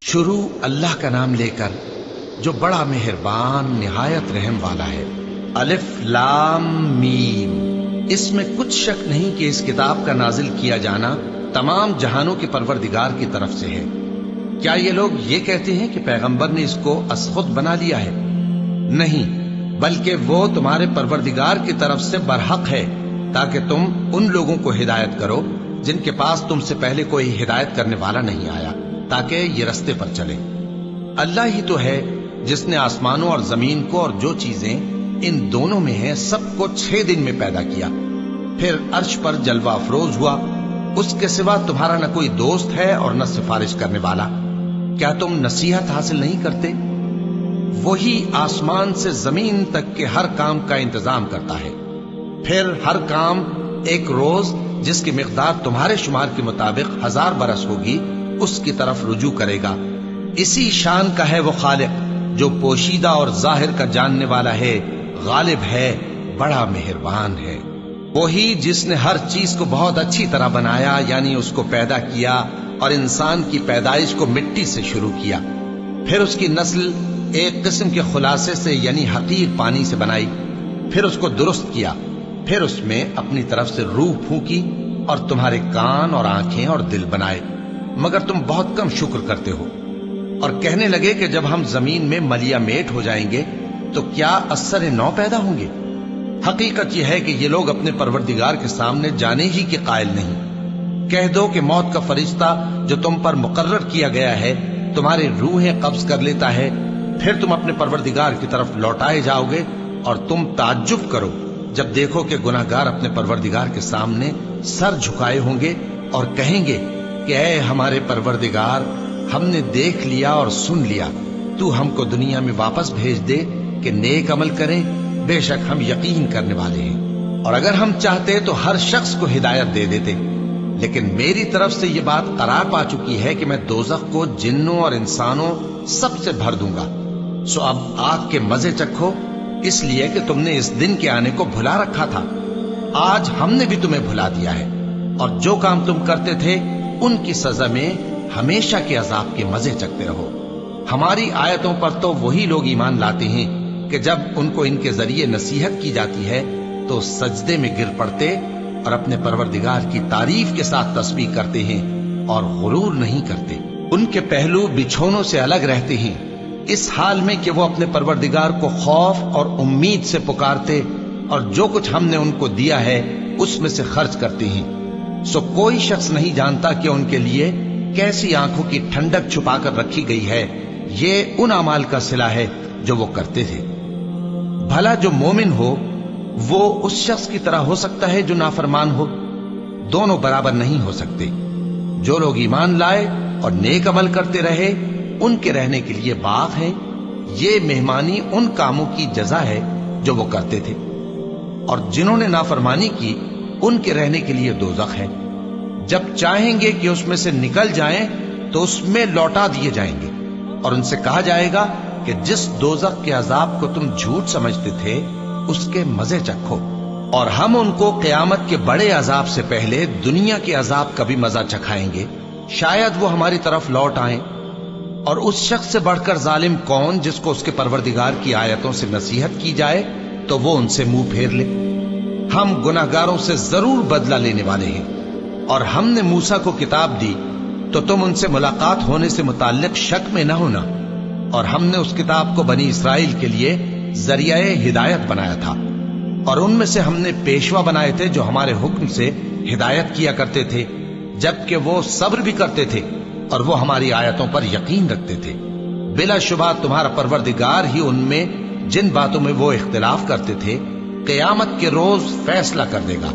شروع اللہ کا نام لے کر جو بڑا مہربان نہایت رحم والا ہے۔ الف لام میم۔ اس میں کچھ شک نہیں کہ اس کتاب کا نازل کیا جانا تمام جہانوں کے پروردگار کی طرف سے ہے۔ کیا یہ لوگ یہ کہتے ہیں کہ پیغمبر نے اس کو از خود بنا لیا ہے؟ نہیں، بلکہ وہ تمہارے پروردگار کی طرف سے برحق ہے، تاکہ تم ان لوگوں کو ہدایت کرو جن کے پاس تم سے پہلے کوئی ہدایت کرنے والا نہیں آیا، تاکہ یہ رستے پر چلیں۔ اللہ ہی تو ہے جس نے آسمانوں اور زمین کو اور جو چیزیں ان دونوں میں ہیں سب کو 6 دن میں پیدا کیا، پھر عرش پر جلوہ افروز ہوا۔ اس کے سوا تمہارا نہ کوئی دوست ہے اور نہ سفارش کرنے والا۔ کیا تم نصیحت حاصل نہیں کرتے؟ وہی آسمان سے زمین تک کے ہر کام کا انتظام کرتا ہے، پھر ہر کام ایک روز جس کی مقدار تمہارے شمار کے مطابق 1000 برس ہوگی اس کی طرف رجوع کرے گا۔ اسی شان کا ہے وہ خالق جو پوشیدہ اور ظاہر کا جاننے والا ہے، غالب ہے، بڑا مہربان ہے۔ وہی جس نے ہر چیز کو بہت اچھی طرح بنایا، یعنی اس کو پیدا کیا اور انسان کی پیدائش کو مٹی سے شروع کیا، پھر اس کی نسل ایک قسم کے خلاصے سے یعنی حقیر پانی سے بنائی، پھر اس کو درست کیا، پھر اس میں اپنی طرف سے روح پھونکی اور تمہارے کان اور آنکھیں اور دل بنائے، مگر تم بہت کم شکر کرتے ہو۔ اور کہنے لگے کہ جب ہم زمین میں ملیا میٹ ہو جائیں گے تو کیا اثر نو پیدا ہوں گے؟ حقیقت یہ ہے کہ یہ لوگ اپنے پروردگار کے سامنے جانے ہی کے قائل نہیں۔ کہہ دو کہ موت کا فرشتہ جو تم پر مقرر کیا گیا ہے تمہاری روحیں قبض کر لیتا ہے، پھر تم اپنے پروردگار کی طرف لوٹائے جاؤ گے، اور تم تعجب کرو جب دیکھو کہ گناہگار اپنے پروردگار کے سامنے سر جھکائے ہوں گے اور کہیں گے کہ اے ہمارے پروردگار، ہم نے دیکھ لیا اور سن لیا، تو ہم کو دنیا میں واپس بھیج دے کہ نیک عمل کریں، بے شک ہم یقین کرنے والے ہیں۔ اور اگر ہم چاہتے تو ہر شخص کو ہدایت دے دیتے، لیکن میری طرف سے یہ بات قرار پا چکی ہے کہ میں دوزخ کو جنوں اور انسانوں سب سے بھر دوں گا، سو اب آگ کے مزے چکھو، اس لیے کہ تم نے اس دن کے آنے کو بھلا رکھا تھا۔ آج ہم نے بھی تمہیں بھلا دیا ہے، اور جو کام تم کرتے تھے ان کی سزا میں ہمیشہ کے عذاب کے مزے چکتے رہو۔ ہماری آیتوں پر تو وہی لوگ ایمان لاتے ہیں کہ جب ان کو ان کے ذریعے نصیحت کی جاتی ہے تو سجدے میں گر پڑتے اور اپنے پروردگار کی تعریف کے ساتھ تسبیح کرتے ہیں اور غرور نہیں کرتے۔ ان کے پہلو بچھونوں سے الگ رہتے ہیں، اس حال میں کہ وہ اپنے پروردگار کو خوف اور امید سے پکارتے اور جو کچھ ہم نے ان کو دیا ہے اس میں سے خرچ کرتے ہیں۔ سو کوئی شخص نہیں جانتا کہ ان کے لیے کیسی آنکھوں کی ٹھنڈک چھپا کر رکھی گئی ہے، یہ ان اعمال کا صلہ ہے جو وہ کرتے تھے۔ بھلا جو مومن ہو وہ اس شخص کی طرح ہو سکتا ہے جو نافرمان ہو؟ دونوں برابر نہیں ہو سکتے۔ جو لوگ ایمان لائے اور نیک عمل کرتے رہے ان کے رہنے کے لیے باغ ہے، یہ مہمانی ان کاموں کی جزا ہے جو وہ کرتے تھے، اور جنہوں نے نافرمانی کی ان کے رہنے کے لیے دوزخ ہے، جب چاہیں گے کہ اس میں سے نکل جائیں تو اس میں لوٹا دیے جائیں گے، اور ان سے کہا جائے گا کہ جس دوزخ کے عذاب کو تم جھوٹ سمجھتے تھے اس کے مزے چکھو، اور ہم ان کو قیامت کے بڑے عذاب سے پہلے دنیا کے عذاب کا بھی مزہ چکھائیں گے، شاید وہ ہماری طرف لوٹ آئیں۔ اور اس شخص سے بڑھ کر ظالم کون جس کو اس کے پروردگار کی آیتوں سے نصیحت کی جائے تو وہ ان سے منہ پھیر لے۔ ہم گناہگاروں سے ضرور بدلہ لینے والے ہیں، اور ہم نے موسیٰ کو کتاب دی تو تم ان سے ملاقات ہونے سے متعلق شک میں نہ ہونا، اور ہم نے اس کتاب کو بنی اسرائیل کے لیے ذریعہ ہدایت بنایا تھا، اور ان میں سے ہم نے پیشوا بنائے تھے جو ہمارے حکم سے ہدایت کیا کرتے تھے، جبکہ وہ صبر بھی کرتے تھے اور وہ ہماری آیتوں پر یقین رکھتے تھے۔ بلا شبہ تمہارا پروردگار ہی ان میں جن باتوں میں وہ اختلاف کرتے تھے قیامت کے روز فیصلہ کر دے گا۔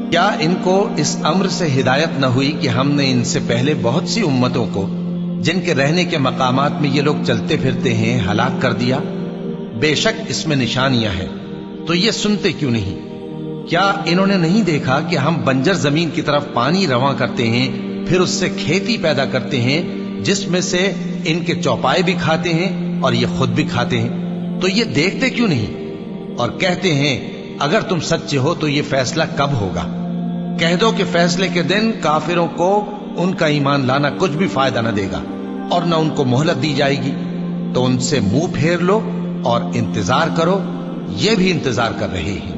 کیا ان کو اس امر سے ہدایت نہ ہوئی کہ ہم نے ان سے پہلے بہت سی امتوں کو جن کے رہنے کے مقامات میں یہ لوگ چلتے پھرتے ہیں ہلاک کر دیا؟ بے شک اس میں نشانیاں ہیں، تو یہ سنتے کیوں نہیں؟ کیا انہوں نے نہیں دیکھا کہ ہم بنجر زمین کی طرف پانی رواں کرتے ہیں، پھر اس سے کھیتی پیدا کرتے ہیں جس میں سے ان کے چوپائے بھی کھاتے ہیں اور یہ خود بھی کھاتے ہیں، تو یہ دیکھتے کیوں نہیں؟ اور کہتے ہیں اگر تم سچے ہو تو یہ فیصلہ کب ہوگا؟ کہہ دو کہ فیصلے کے دن کافروں کو ان کا ایمان لانا کچھ بھی فائدہ نہ دے گا، اور نہ ان کو مہلت دی جائے گی، تو ان سے منہ پھیر لو اور انتظار کرو، یہ بھی انتظار کر رہے ہیں۔